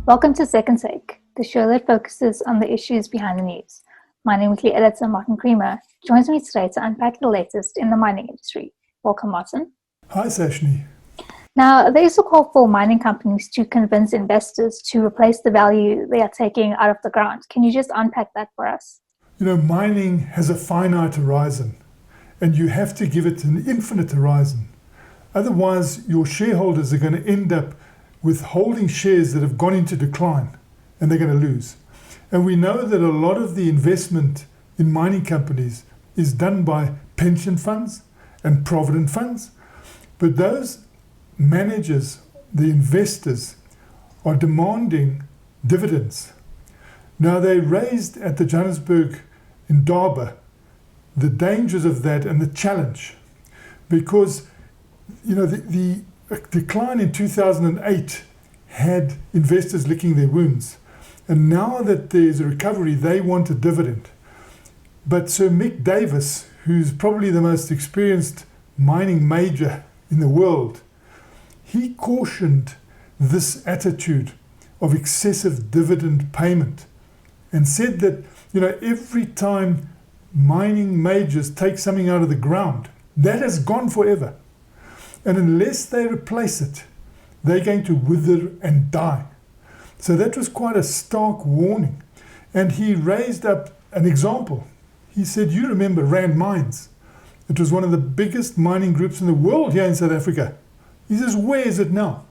Welcome to Second Take, the show that focuses on the issues behind the news. Mining Weekly editor Martin Creamer joins me today to unpack the latest in the mining industry. Welcome, Martin. Hi, Sashni. Now, there is a call for mining companies to convince investors to replace the value they are taking out of the ground. Can you just unpack that for us? Mining has a finite horizon, and you have to give it an infinite horizon. Otherwise, your shareholders are going to end up with holding shares that have gone into decline, and they're going to lose. And we know that a lot of the investment in mining companies is done by pension funds and provident funds, but those managers, the investors, are demanding dividends. Now, they raised at the Johannesburg in Durban the dangers of that and the challenge, because the decline in 2008 had investors licking their wounds, and now that there's a recovery, they want a dividend. But Sir Mick Davis, who's probably the most experienced mining major in the world, he cautioned this attitude of excessive dividend payment and said that every time mining majors take something out of the ground, that has gone forever. And unless they replace it, they're going to wither and die. So that was quite a stark warning. And he raised up an example. He said, you remember Rand Mines. It was one of the biggest mining groups in the world here in South Africa. He says, where is it now?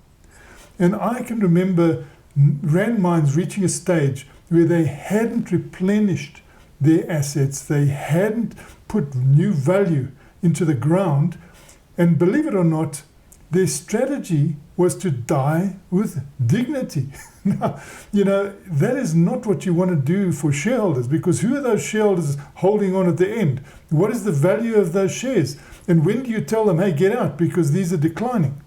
And I can remember Rand Mines reaching a stage where they hadn't replenished their assets. They hadn't put new value into the ground. And believe it or not, their strategy was to die with dignity. Now, that is not what you want to do for shareholders, because who are those shareholders holding on at the end? What is the value of those shares? And when do you tell them, hey, get out, because these are declining?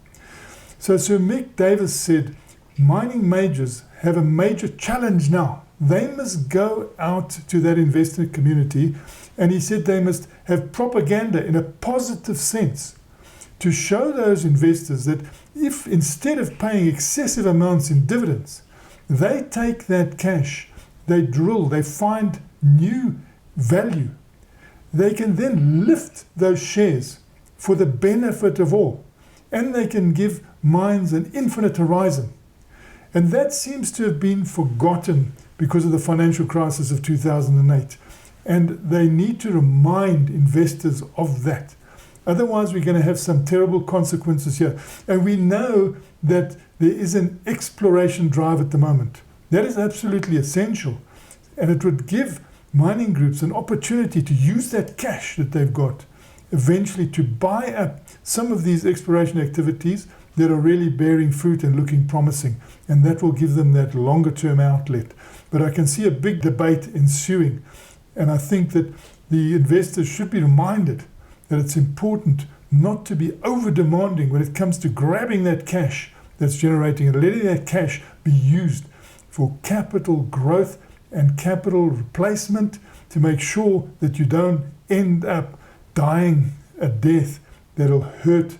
So Sir Mick Davis said, mining majors have a major challenge now. They must go out to that investor community, and he said they must have propaganda in a positive sense to show those investors that if instead of paying excessive amounts in dividends, they take that cash, they drill, they find new value, they can then lift those shares for the benefit of all, and they can give mines an infinite horizon. And that seems to have been forgotten because of the financial crisis of 2008. And they need to remind investors of that. Otherwise, we're going to have some terrible consequences here. And we know that there is an exploration drive at the moment. That is absolutely essential. And it would give mining groups an opportunity to use that cash that they've got eventually to buy up some of these exploration activities that are really bearing fruit and looking promising. And that will give them that longer term outlet. But I can see a big debate ensuing. And I think that the investors should be reminded that it's important not to be over-demanding when it comes to grabbing that cash that's generating and letting that cash be used for capital growth and capital replacement to make sure that you don't end up dying a death that'll hurt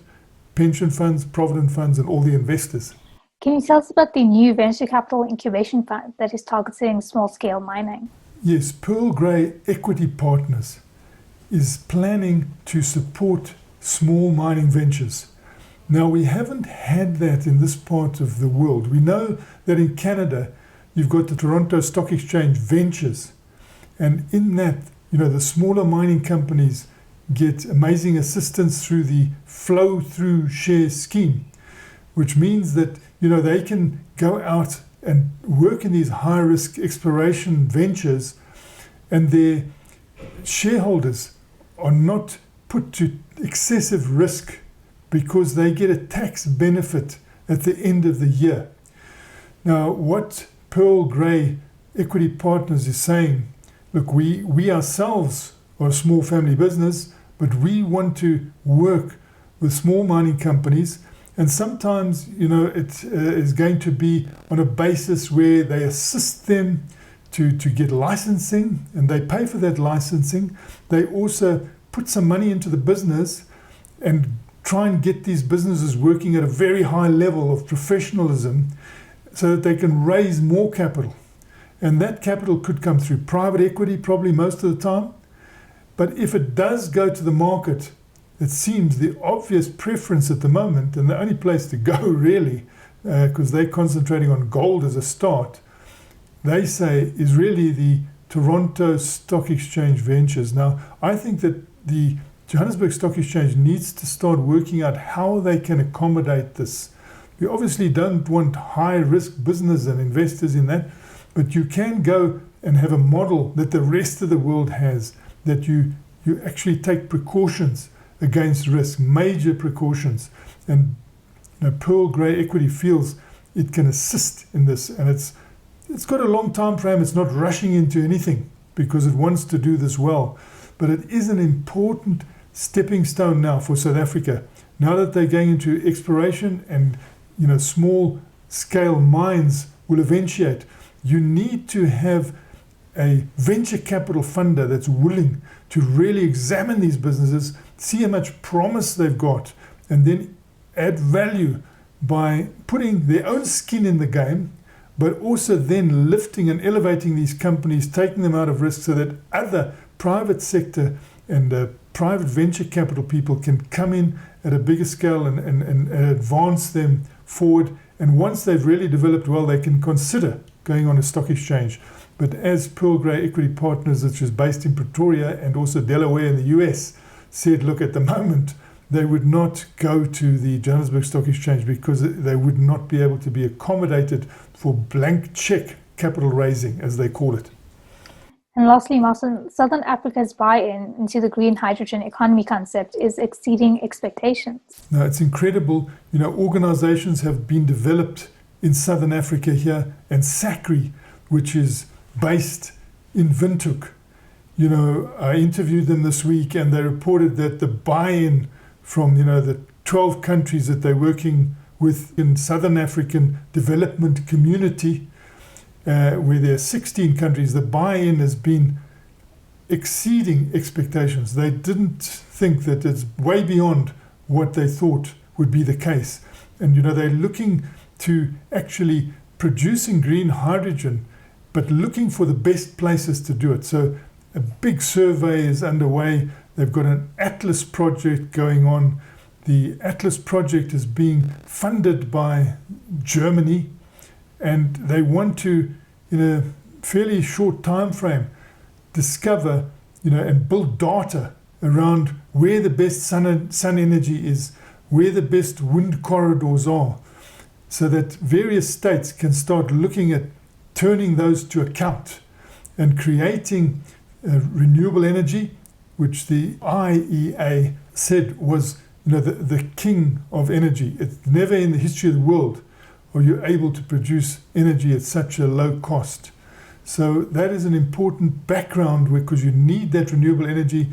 pension funds, provident funds, and all the investors. Can you tell us about the new venture capital incubation fund that is targeting small-scale mining? Yes, Pearl Grey Equity Partners is planning to support small mining ventures. Now, we haven't had that in this part of the world. We know that in Canada, you've got the Toronto Stock Exchange Ventures. And in that, the smaller mining companies get amazing assistance through the flow-through share scheme, which means that, they can go out and work in these high-risk exploration ventures, and their shareholders are not put to excessive risk because they get a tax benefit at the end of the year. Now, what Pearl Grey Equity Partners is saying, look, we ourselves are a small family business, but we want to work with small mining companies. And sometimes, it is going to be on a basis where they assist them to get licensing, and they pay for that licensing. They also put some money into the business and try and get these businesses working at a very high level of professionalism so that they can raise more capital. And that capital could come through private equity, probably most of the time. But if it does go to the market, it seems the obvious preference at the moment, and the only place to go really, because they're concentrating on gold as a start, they say is really the Toronto Stock Exchange Ventures. Now, I think that the Johannesburg Stock Exchange needs to start working out how they can accommodate this. We obviously don't want high-risk business and investors in that, but you can go and have a model that the rest of the world has, that you actually take precautions against risk, major precautions. And Pearl Grey Equity feels it can assist in this, and it's got a long time frame. It's not rushing into anything because it wants to do this well. But it is an important stepping stone now for South Africa. Now that they're going into exploration and small scale mines will eventuate, you need to have a venture capital funder that's willing to really examine these businesses, see how much promise they've got, and then add value by putting their own skin in the game, but also then lifting and elevating these companies, taking them out of risk so that other private sector and private venture capital people can come in at a bigger scale and advance them forward. And once they've really developed well, they can consider going on a stock exchange. But as Pearl Grey Equity Partners, which is based in Pretoria and also Delaware in the US, said, look, at the moment, they would not go to the Johannesburg Stock Exchange because they would not be able to be accommodated for blank check capital raising, as they call it. And lastly, Martin, Southern Africa's buy-in into the green hydrogen economy concept is exceeding expectations. No, it's incredible. Organizations have been developed in Southern Africa here, and SACRI, which is based in Windhoek. I interviewed them this week, and they reported that the buy-in from, the 12 countries that they're working with in Southern African Development Community, where there are 16 countries, the buy-in has been exceeding expectations. They didn't think that it's way beyond what they thought would be the case. And, they're looking to actually producing green hydrogen, but looking for the best places to do it. So a big survey is underway. They've got an Atlas project going on. The Atlas project is being funded by Germany, and they want to, in a fairly short time frame, discover, and build data around where the best sun energy is, where the best wind corridors are, so that various states can start looking at turning those to account and creating renewable energy, which the IEA said was the king of energy. It's never in the history of the world are you able to produce energy at such a low cost. So that is an important background because you need that renewable energy.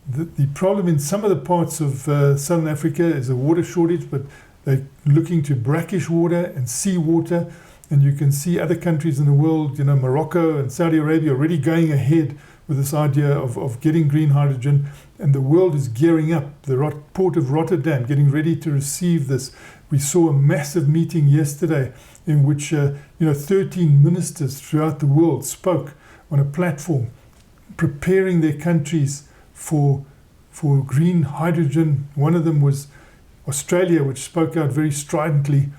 The problem in some of the parts of Southern Africa is a water shortage, but they're looking to brackish water and seawater. And you can see other countries in the world, Morocco and Saudi Arabia already going ahead with this idea of getting green hydrogen. And the world is gearing up. The port of Rotterdam getting ready to receive this. We saw a massive meeting yesterday in which 13 ministers throughout the world spoke on a platform preparing their countries for green hydrogen. One of them was Australia, which spoke out very stridently,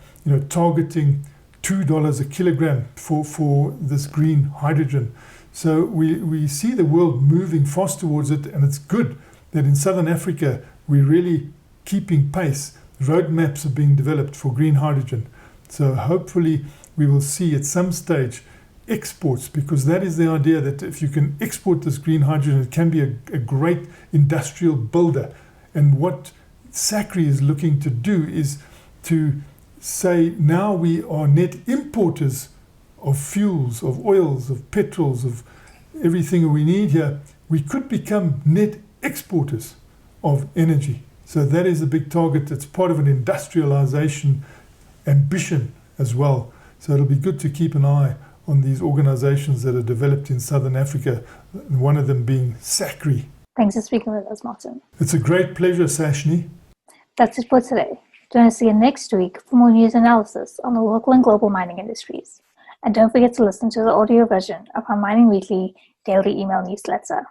targeting $2 a kilogram for this green hydrogen. So we see the world moving fast towards it, and it's good that in Southern Africa we're really keeping pace. Roadmaps are being developed for green hydrogen. So hopefully we will see at some stage exports, because that is the idea, that if you can export this green hydrogen, it can be a great industrial builder. And what SACRI is looking to do is to say, now we are net importers of fuels, of oils, of petrols, of everything we need here. We could become net exporters of energy. So that is a big target. It's part of an industrialization ambition as well. So it'll be good to keep an eye on these organizations that are developed in Southern Africa, one of them being SACRI. Thanks for speaking with us, Martin. It's a great pleasure, Sashni. That's it for today. Join us again next week for more news and analysis on the local and global mining industries. And don't forget to listen to the audio version of our Mining Weekly daily email newsletter.